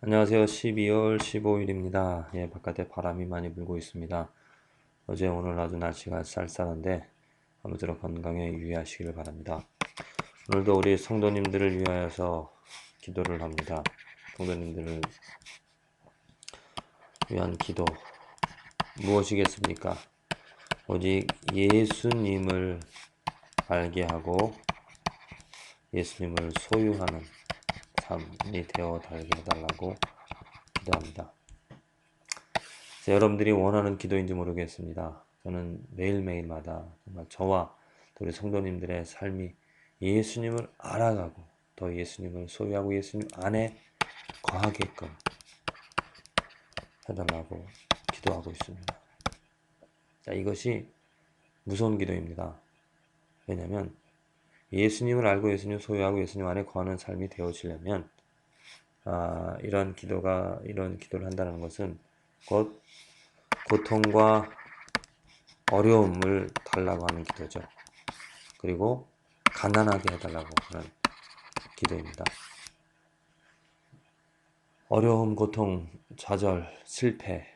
안녕하세요. 12월 15일입니다. 예, 바깥에 바람이 많이 불고 있습니다. 어제 오늘 아주 날씨가 쌀쌀한데 아무쪼록 건강에 유의하시길 바랍니다. 오늘도 우리 성도님들을 위하여서 기도를 합니다. 성도님들을 위한 기도 무엇이겠습니까? 오직 예수님을 알게 하고 예수님을 소유하는 삶이 되어 달게 해달라고 기도합니다. 여러분들이 원하는 기도인지 모르겠습니다. 저는 매일매일마다 정말 저와 우리 성도님들의 삶이 예수님을 알아가고 더 예수님을 소유하고 예수님 안에 거하게끔 해달라고 기도하고 있습니다. 자, 이것이 무서운 기도입니다. 왜냐하면 예수님을 알고 예수님을 소유하고 예수님 안에 거하는 삶이 되어지려면 이런 기도를 한다는 것은 곧 고통과 어려움을 달라고 하는 기도죠. 그리고 가난하게 해달라고 하는 기도입니다. 어려움, 고통, 좌절, 실패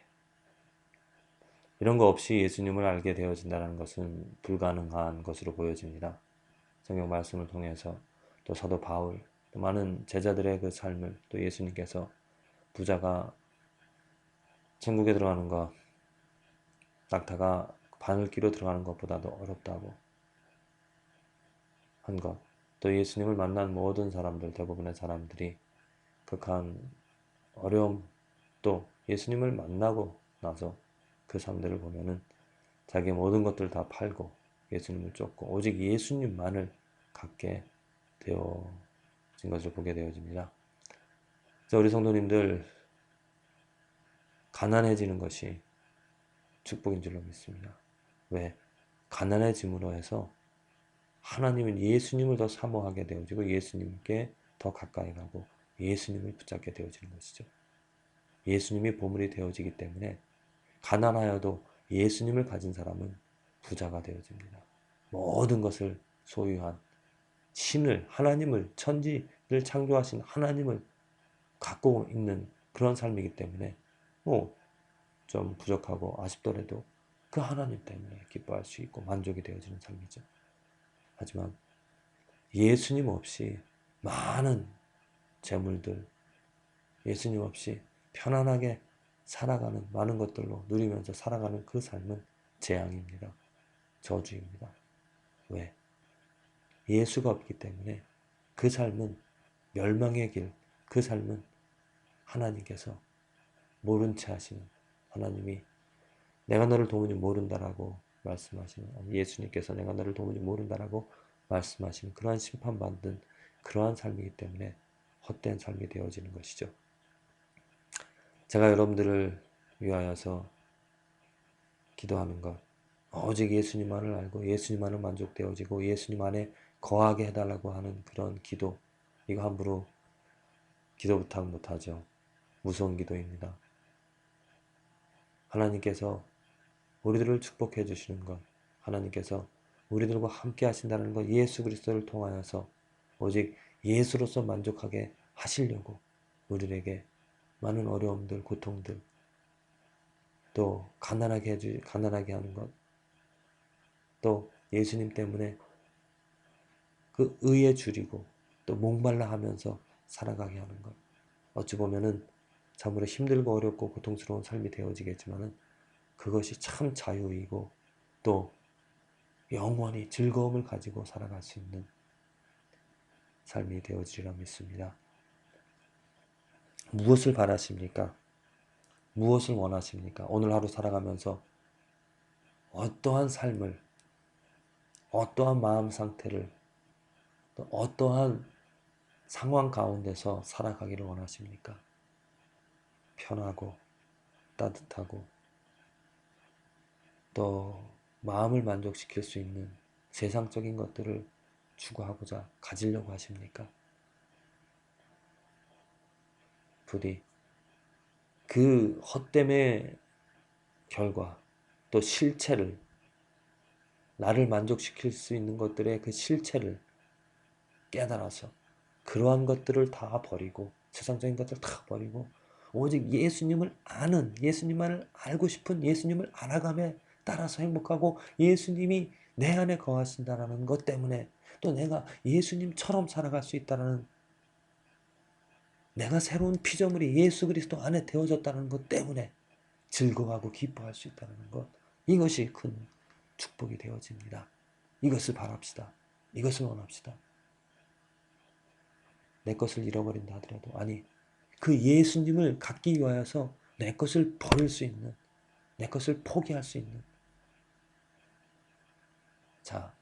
이런 거 없이 예수님을 알게 되어진다는 것은 불가능한 것으로 보여집니다. 성경 말씀을 통해서 또 사도 바울, 또 많은 제자들의 그 삶을 또 예수님께서 부자가 천국에 들어가는 것, 낙타가 바늘기로 들어가는 것보다도 어렵다고 한 것, 또 예수님을 만난 모든 사람들, 대부분의 사람들이 극한 어려움, 또 예수님을 만나고 나서 그 사람들을 보면은 자기 모든 것들 다 팔고 예수님을 쫓고 오직 예수님만을 갖게 되어진 것을 보게 되어집니다. 그래서 우리 성도님들 가난해지는 것이 축복인 줄로 믿습니다. 왜? 가난해짐으로 해서 하나님은 예수님을 더 사모하게 되어지고 예수님께 더 가까이 가고 예수님을 붙잡게 되어지는 것이죠. 예수님이 보물이 되어지기 때문에 가난하여도 예수님을 가진 사람은 부자가 되어집니다. 모든 것을 소유한 신을, 하나님을, 천지를 창조하신 하나님을 갖고 있는 그런 삶이기 때문에 좀 부족하고 아쉽더라도 그 하나님 때문에 기뻐할 수 있고 만족이 되어지는 삶이죠. 하지만 예수님 없이 많은 재물들, 예수님 없이 편안하게 살아가는 많은 것들로 누리면서 살아가는 그 삶은 재앙입니다. 저주입니다. 왜? 예수가 없기 때문에 그 삶은 멸망의 길, 그 삶은 하나님께서 모른 채 하시는 하나님이 내가 너를 도무지 모른다라고 말씀하시는 예수님께서 내가 너를 도무지 모른다라고 말씀하시는 그러한 심판받는 그러한 삶이기 때문에 헛된 삶이 되어지는 것이죠. 제가 여러분들을 위하여서 기도하는 것 오직 예수님만을 알고 예수님만을 만족되어지고 예수님 안에 거하게 해달라고 하는 그런 기도 이거 함부로 기도 부탁 못하죠. 무서운 기도입니다. 하나님께서 우리들을 축복해 주시는 것 하나님께서 우리들과 함께 하신다는 것 예수 그리스도를 통하여서 오직 예수로서 만족하게 하시려고 우리에게 많은 어려움들 고통들 또 가난하게 하는 것 또 예수님 때문에 그 의에 줄이고 또 목말라 하면서 살아가게 하는 것 어찌 보면은 참으로 힘들고 어렵고 고통스러운 삶이 되어지겠지만은 그것이 참 자유이고 또 영원히 즐거움을 가지고 살아갈 수 있는 삶이 되어지리라 믿습니다. 무엇을 바라십니까? 무엇을 원하십니까? 오늘 하루 살아가면서 어떠한 삶을 어떠한 마음 상태를 또 어떠한 상황 가운데서 살아가기를 원하십니까? 편하고 따뜻하고 또 마음을 만족시킬 수 있는 세상적인 것들을 추구하고자 가지려고 하십니까? 부디 그 헛됨의 결과 또 실체를 나를 만족시킬 수 있는 것들의 그 실체를 깨달아서 그러한 것들을 다 버리고 세상적인 것들 다 버리고 오직 예수님을 아는, 예수님만을 알고 싶은, 예수님을 알아가며 따라서 행복하고 예수님이 내 안에 거하신다는 것 때문에 또 내가 예수님처럼 살아갈 수 있다는, 내가 새로운 피조물이 예수 그리스도 안에 되어졌다는 것 때문에 즐거워하고 기뻐할 수 있다는 것, 이것이 큰 축복이 되어집니다. 이것을 바랍시다. 이것을 원합시다. 내 것을 잃어버린다 하더라도, 아니, 그 예수님을 갖기 위하여서 내 것을 버릴 수 있는, 내 것을 포기할 수 있는, 자,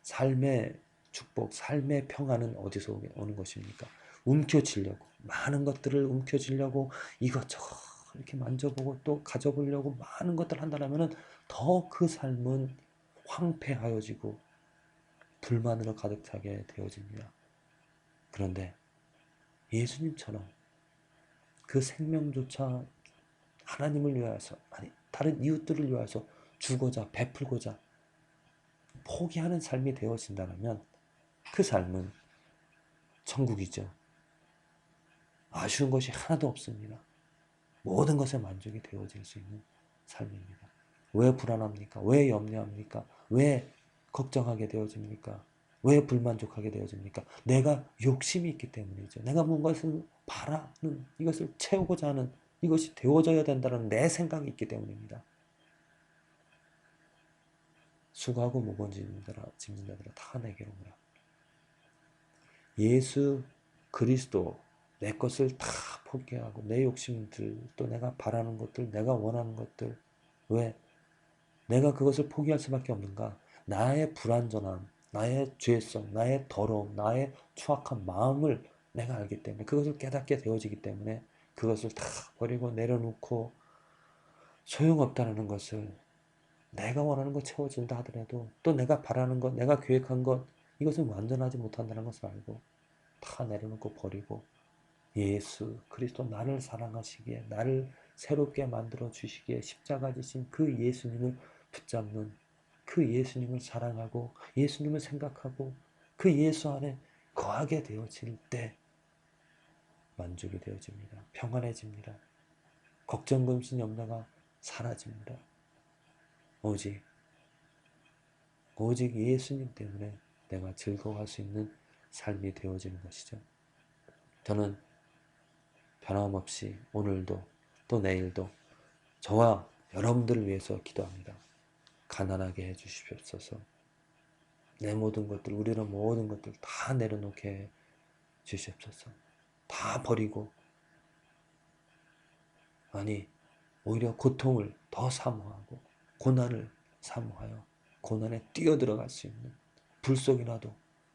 삶의 축복, 삶의 평안은 어디서 오는 것입니까? 움켜쥐려고, 많은 것들을 움켜쥐려고 이것저것 이렇게 만져보고 또 가져보려고 많은 것들을 한다면 더 그 삶은 황폐하여지고 불만으로 가득 차게 되어집니다. 그런데 예수님처럼 그 생명조차 하나님을 위하여서, 아니 다른 이웃들을 위하여서 주고자 베풀고자 포기하는 삶이 되어진다면 그 삶은 천국이죠. 아쉬운 것이 하나도 없습니다. 모든 것에 만족이 되어질 수 있는 삶입니다. 왜 불안합니까? 왜 염려합니까? 왜 걱정하게 되어집니까? 왜 불만족하게 되어집니까? 내가 욕심이 있기 때문이죠. 내가 뭔가를 바라는, 이것을 채우고자 하는, 이것이 되어져야 된다는 내 생각이 있기 때문입니다. 수고하고 무거운 짐진 자들아 다 내게로 오라. 예수 그리스도, 내 것을 다 포기하고 내 욕심들, 또 내가 바라는 것들, 내가 원하는 것들, 왜 내가 그것을 포기할 수밖에 없는가? 나의 불완전함, 나의 죄성, 나의 더러움, 나의 추악한 마음을 내가 알기 때문에, 그것을 깨닫게 되어지기 때문에 그것을 다 버리고 내려놓고 소용없다는 것을, 내가 원하는 것 채워진다 하더라도 또 내가 바라는 것, 내가 계획한 것, 이것은 완전하지 못한다는 것을 알고 다 내려놓고 버리고 예수 그리스도, 나를 사랑하시기에, 나를 새롭게 만들어 주시기에 십자가 지신 그 예수님을 붙잡는, 그 예수님을 사랑하고 예수님을 생각하고 그 예수 안에 거하게 되어질 때 만족이 되어집니다. 평안해집니다. 걱정, 근심, 염려가 사라집니다. 오직 예수님 때문에 내가 즐거워할 수 있는 삶이 되어지는 것이죠. 저는 변함없이 오늘도 또 내일도 저와 여러분들을 위해서 기도합니다. 가난하게 해주시옵소서. 내 모든 것들, 우리는 모든 것들 다 내려놓게 해 주시옵소서. 다 버리고, 아니 오히려 고통을 더 사모하고 고난을 사모하여 고난에 뛰어들어갈 수 있는, 불 속이라도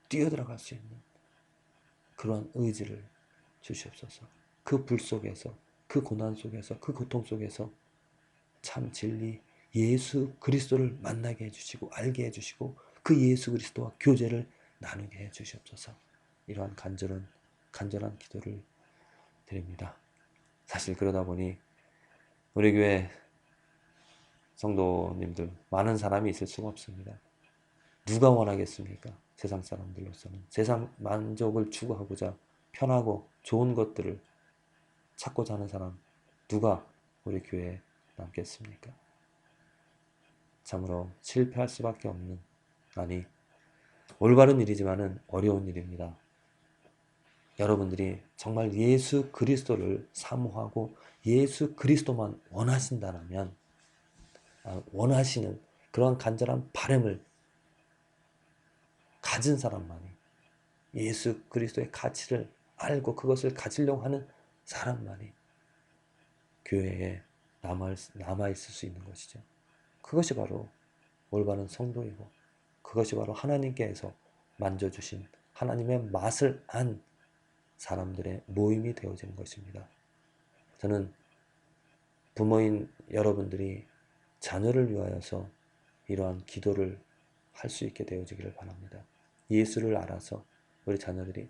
뛰어들어갈 수 있는 그런 의지를 주시옵소서. 그 불 속에서, 그 고난 속에서, 그 고통 속에서 참 진리 예수 그리스도를 만나게 해주시고 알게 해주시고 그 예수 그리스도와 교제를 나누게 해주시옵소서. 이러한 간절한 기도를 드립니다. 사실 그러다 보니 우리 교회 성도님들 많은 사람이 있을 수가 없습니다. 누가 원하겠습니까? 세상 사람들로서는 세상 만족을 추구하고자 편하고 좋은 것들을 찾고자 하는 사람 누가 우리 교회에 남겠습니까? 참으로 실패할 수밖에 없는, 아니 올바른 일이지만은 어려운 일입니다. 여러분들이 정말 예수 그리스도를 사모하고 예수 그리스도만 원하신다면, 원하시는 그런 간절한 바람을 가진 사람만이, 예수 그리스도의 가치를 알고 그것을 가지려고 하는 사람만이 교회에 남아있을 수 있는 것이죠. 그것이 바로 올바른 성도이고 그것이 바로 하나님께서 만져주신 하나님의 맛을 안 사람들의 모임이 되어지는 것입니다. 저는 부모인 여러분들이 자녀를 위하여서 이러한 기도를 할 수 있게 되어지기를 바랍니다. 예수를 알아서 우리 자녀들이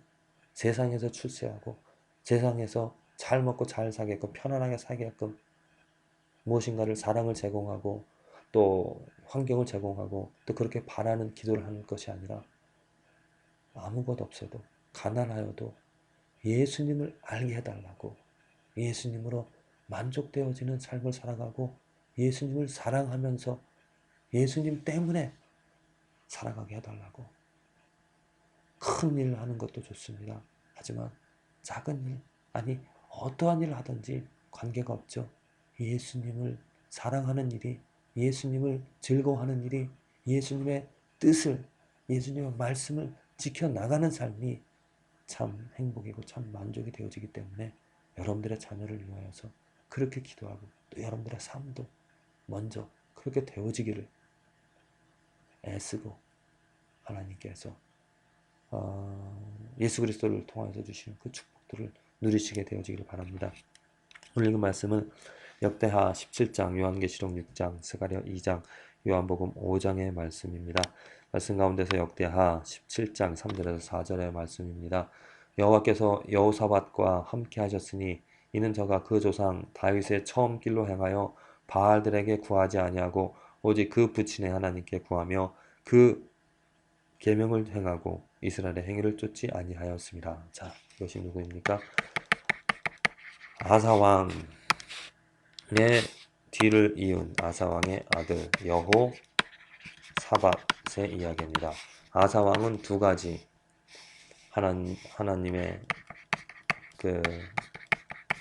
세상에서 출세하고 세상에서 잘 먹고 잘 살게끔, 편안하게 살게끔 무엇인가를, 사랑을 제공하고 또 환경을 제공하고 또 그렇게 바라는 기도를 하는 것이 아니라 아무것 없어도 가난하여도 예수님을 알게 해달라고, 예수님으로 만족되어지는 삶을 살아가고 예수님을 사랑하면서 예수님 때문에 살아가게 해달라고. 큰 일을 하는 것도 좋습니다. 하지만 작은 일, 아니 어떠한 일을 하든지 관계가 없죠. 예수님을 사랑하는 일이, 예수님을 즐거워하는 일이, 예수님의 뜻을, 예수님의 말씀을 지켜나가는 삶이 참 행복이고 참 만족이 되어지기 때문에 여러분들의 자녀를 위하여서 그렇게 기도하고 또 여러분들의 삶도 먼저 그렇게 되어지기를 애쓰고 하나님께서 예수 그리스도를 통해서 주시는 그 축복들을 누리시게 되어지기를 바랍니다. 오늘 읽은 말씀은 역대하 17장, 요한계시록 6장, 스가랴 2장, 요한복음 5장의 말씀입니다. 말씀 가운데서 역대하 17장 3절에서 4절의 말씀입니다. 여호와께서 여호사밧과 함께 하셨으니 이는 저가 그 조상 다윗의 처음 길로 행하여 바알들에게 구하지 아니하고 오직 그 부친의 하나님께 구하며 그 계명을 행하고 이스라엘의 행위를 쫓지 아니하였습니다. 자, 이것이 누구입니까? 아사왕의 뒤를 이은 아사왕의 아들 여호사밧의 이야기입니다. 아사왕은 두 가지 하나님의 그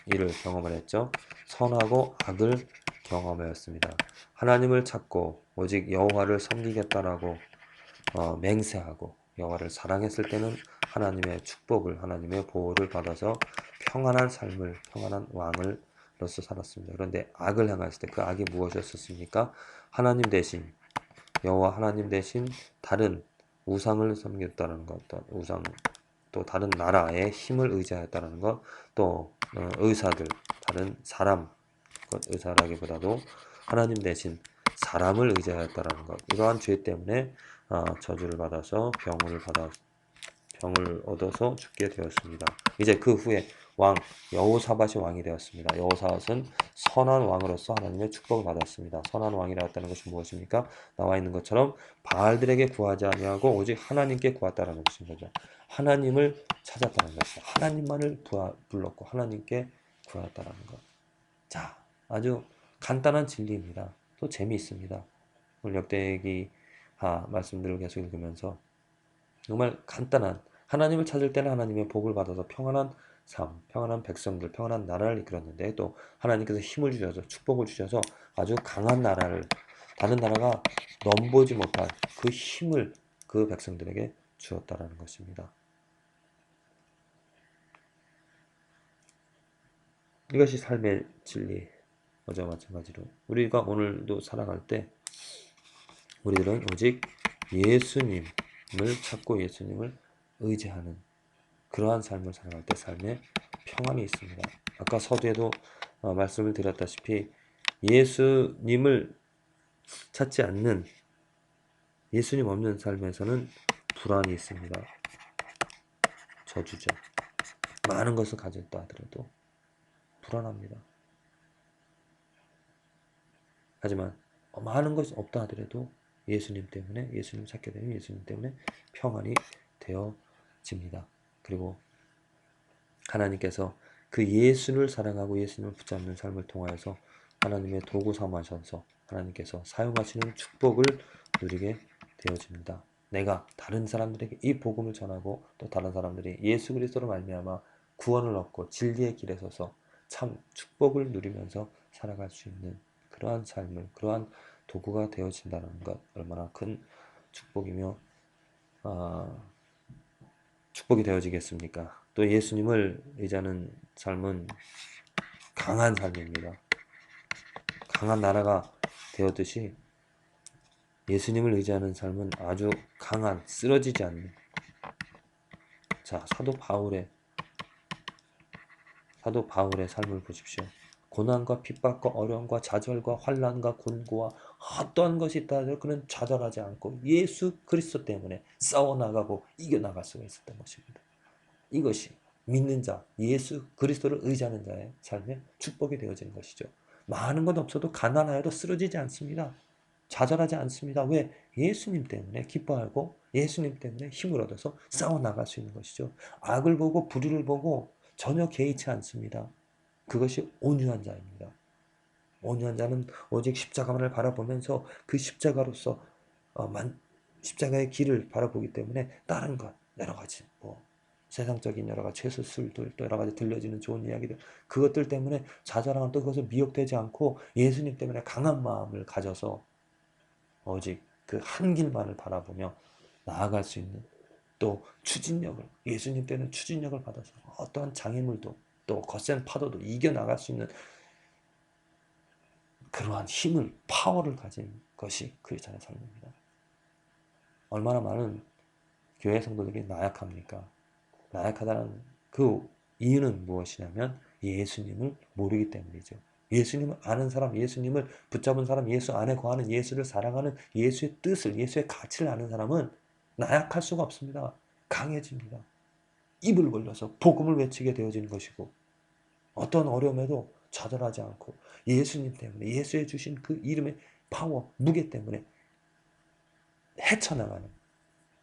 일을 경험을 했죠. 선하고 악을 경험하였습니다. 하나님을 찾고 오직 여호와를 섬기겠다라고 맹세하고 여호와를 사랑했을 때는 하나님의 축복을, 하나님의 보호를 받아서 평안한 삶을, 평안한 왕을로서 살았습니다. 그런데 악을 행했을 때 그 악이 무엇이었습니까? 하나님 대신, 여호와 하나님 대신 다른 우상을 섬겼다는 것, 우상, 또 다른 나라의 힘을 의지하였다는 것, 또 의사들, 다른 사람, 의사라기보다도 하나님 대신 사람을 의지하였다는 것, 이러한 죄 때문에 저주를 받아서 병을 얻어서 죽게 되었습니다. 이제 그 후에 여호사밧이 왕이 되었습니다. 여호사밧은 선한 왕으로서 하나님의 축복을 받았습니다. 선한 왕이라 했다는 것이 무엇입니까? 나와 있는 것처럼 바알들에게 구하지 아니하고 오직 하나님께 구했다는 것인 거죠. 하나님을 찾았다는 것이죠. 하나님만을 불렀고 하나님께 구했다는 것. 자, 아주 간단한 진리입니다. 또 재미있습니다. 오늘 역대기 말씀들을 계속 읽으면서 정말 간단한, 하나님을 찾을 때는 하나님의 복을 받아서 평안한 삶, 평안한 백성들, 평안한 나라를 이끌었는데 또 하나님께서 힘을 주셔서 축복을 주셔서 아주 강한 나라를, 다른 나라가 넘보지 못할 그 힘을 그 백성들에게 주었다라는 것입니다. 이것이 삶의 진리. 어제와 마찬가지로 우리가 오늘도 살아갈 때 우리들은 오직 예수님을 찾고 예수님을 의지하는 그러한 삶을 살아갈 때 삶에 평안이 있습니다. 아까 서두에도 말씀을 드렸다시피 예수님을 찾지 않는, 예수님 없는 삶에서는 불안이 있습니다. 저주죠. 많은 것을 가졌다 하더라도 불안합니다. 하지만 많은 것이 없다 하더라도 예수님 때문에, 예수님 찾게 되면 예수님 때문에 평안이 되어집니다. 그리고 하나님께서 그 예수를 사랑하고 예수님을 붙잡는 삶을 통하여서 하나님의 도구 삼으셔서 하나님께서 사용하시는 축복을 누리게 되어집니다. 내가 다른 사람들에게 이 복음을 전하고 또 다른 사람들이 예수 그리스도로 말미암아 구원을 얻고 진리의 길에 서서 참 축복을 누리면서 살아갈 수 있는 그러한 삶을, 그러한 도구가 되어진다는 것, 얼마나 큰 축복이며 축복이 되어지겠습니까? 또 예수님을 의지하는 삶은 강한 삶입니다. 강한 나라가 되었듯이 예수님을 의지하는 삶은 아주 강한, 쓰러지지 않는. 자, 사도 바울의 삶을 보십시오. 고난과 핍박과 어려움과 좌절과 환난과 곤고와 어떠한 것이 있다 하더라도 그는 좌절하지 않고 예수 그리스도 때문에 싸워나가고 이겨나갈 수가 있었던 것입니다. 이것이 믿는 자, 예수 그리스도를 의지하는 자의 삶에 축복이 되어지는 것이죠. 많은 건 없어도 가난하여도 쓰러지지 않습니다. 좌절하지 않습니다. 왜? 예수님 때문에 기뻐하고 예수님 때문에 힘을 얻어서 싸워나갈 수 있는 것이죠. 악을 보고 불의를 보고 전혀 개의치 않습니다. 그것이 온유한 자입니다. 온유한 자는 오직 십자가만을 바라보면서 그 십자가로서 십자가의 길을 바라보기 때문에 다른 것 여러 가지 세상적인 여러 가지 죄수술들 또 여러 가지 들려지는 좋은 이야기들 그것들 때문에 좌절하는 또 그것을 미혹되지 않고 예수님 때문에 강한 마음을 가져서 오직 그 한 길만을 바라보며 나아갈 수 있는 또 추진력을 예수님 때는 추진력을 받아서 어떠한 장애물도 또 거센 파도도 이겨나갈 수 있는 그러한 힘을 파워를 가진 것이 크리스찬의 삶입니다. 얼마나 많은 교회 성도들이 나약합니까? 나약하다는 그 이유는 무엇이냐면 예수님을 모르기 때문이죠. 예수님을 아는 사람, 예수님을 붙잡은 사람, 예수 안에 거하는 예수를 사랑하는 예수의 뜻을, 예수의 가치를 아는 사람은 나약할 수가 없습니다. 강해집니다. 입을 벌려서 복음을 외치게 되어지는 것이고 어떤 어려움에도 좌절하지 않고 예수님 때문에 예수의 주신 그 이름의 파워, 무게 때문에 헤쳐나가는,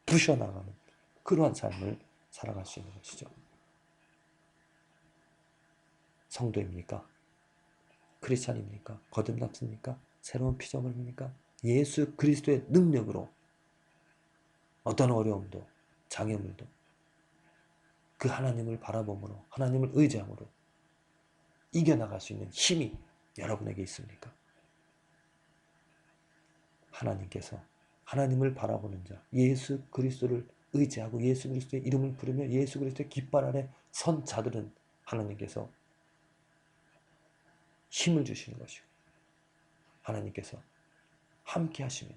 부셔나가는 그러한 삶을 살아갈 수 있는 것이죠. 성도입니까? 크리스찬입니까? 거듭났습니까? 새로운 피조물입니까? 예수 그리스도의 능력으로 어떤 어려움도 장애물도 그 하나님을 바라봄으로 하나님을 의지함으로 이겨나갈 수 있는 힘이 여러분에게 있습니까? 하나님께서 하나님을 바라보는 자 예수 그리스도를 의지하고 예수 그리스도의 이름을 부르며 예수 그리스도의 깃발 아래 선 자들은 하나님께서 힘을 주시는 것이고 하나님께서 함께 하시며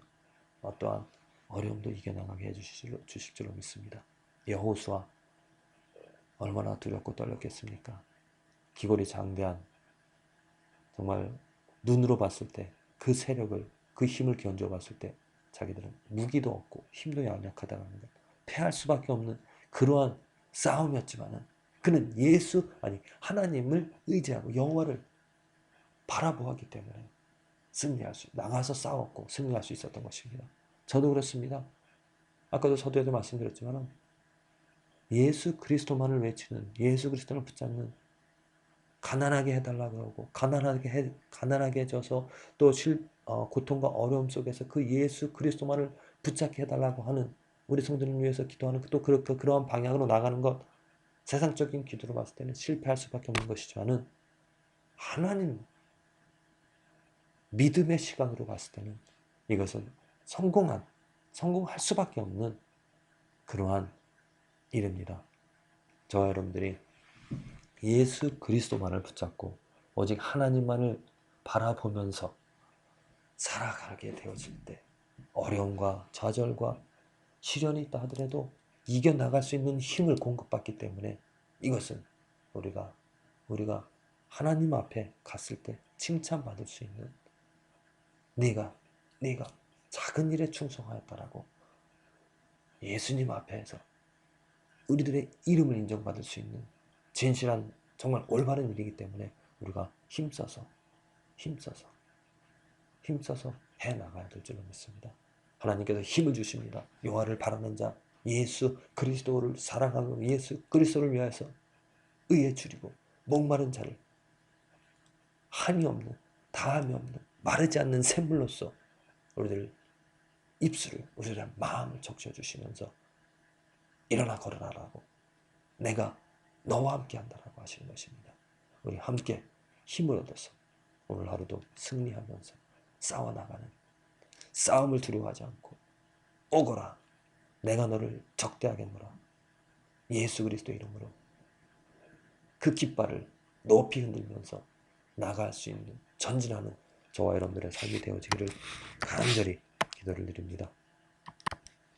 어떠한 어려움도 이겨나가게 해주실 줄로 믿습니다. 여호수아 얼마나 두렵고 떨렸겠습니까? 기골이 장대한 정말 눈으로 봤을 때 그 세력을 그 힘을 견뎌 봤을 때 자기들은 무기도 없고 힘도 연약하다는 것 패할 수밖에 없는 그러한 싸움이었지만은 그는 하나님을 의지하고 여호와를 바라보았기 때문에 나가서 싸웠고 승리할 수 있었던 것입니다. 저도 그렇습니다. 아까도 서두에도 말씀드렸지만 예수 그리스도만을 외치는 예수 그리스도를 붙잡는 가난하게 해달라고 하고 가난하게 해줘서 또 고통과 어려움 속에서 그 예수 그리스도만을 붙잡게 해달라고 하는 우리 성도를 위해서 기도하는 또 그러한 방향으로 나가는 것 세상적인 기도로 봤을 때는 실패할 수밖에 없는 것이지만은 하나님 믿음의 시간으로 봤을 때는 이것은 성공할 수밖에 없는 그러한 일입니다. 저와 여러분들이 예수 그리스도만을 붙잡고 오직 하나님만을 바라보면서 살아가게 되어질 때 어려움과 좌절과 시련이 있다 하더라도 이겨나갈 수 있는 힘을 공급받기 때문에 이것은 우리가 하나님 앞에 갔을 때 칭찬받을 수 있는 네가 작은 일에 충성하였다라고 예수님 앞에서 우리들의 이름을 인정받을 수 있는 진실한 정말 올바른 일이기 때문에 우리가 힘써서 해나가야 될 줄로 믿습니다. 하나님께서 힘을 주십니다. 여호와를 바라는 자 예수 그리스도를 사랑하는 예수 그리스도를 위하여서 의에 줄이고 목마른 자를 한이 없는 다함이 없는 마르지 않는 샘물로서 우리들 우리들의 마음을 적셔주시면서 일어나 걸어라라고 내가 너와 함께 한다라고 하시는 것입니다. 우리 함께 힘을 얻어서 오늘 하루도 승리하면서 싸워나가는 싸움을 두려워하지 않고 오거라 내가 너를 적대하겠노라 예수 그리스도 이름으로 그 깃발을 높이 흔들면서 나갈 수 있는 전진하는 저와 여러분들의 삶이 되어지기를 간절히 기도를 드립니다.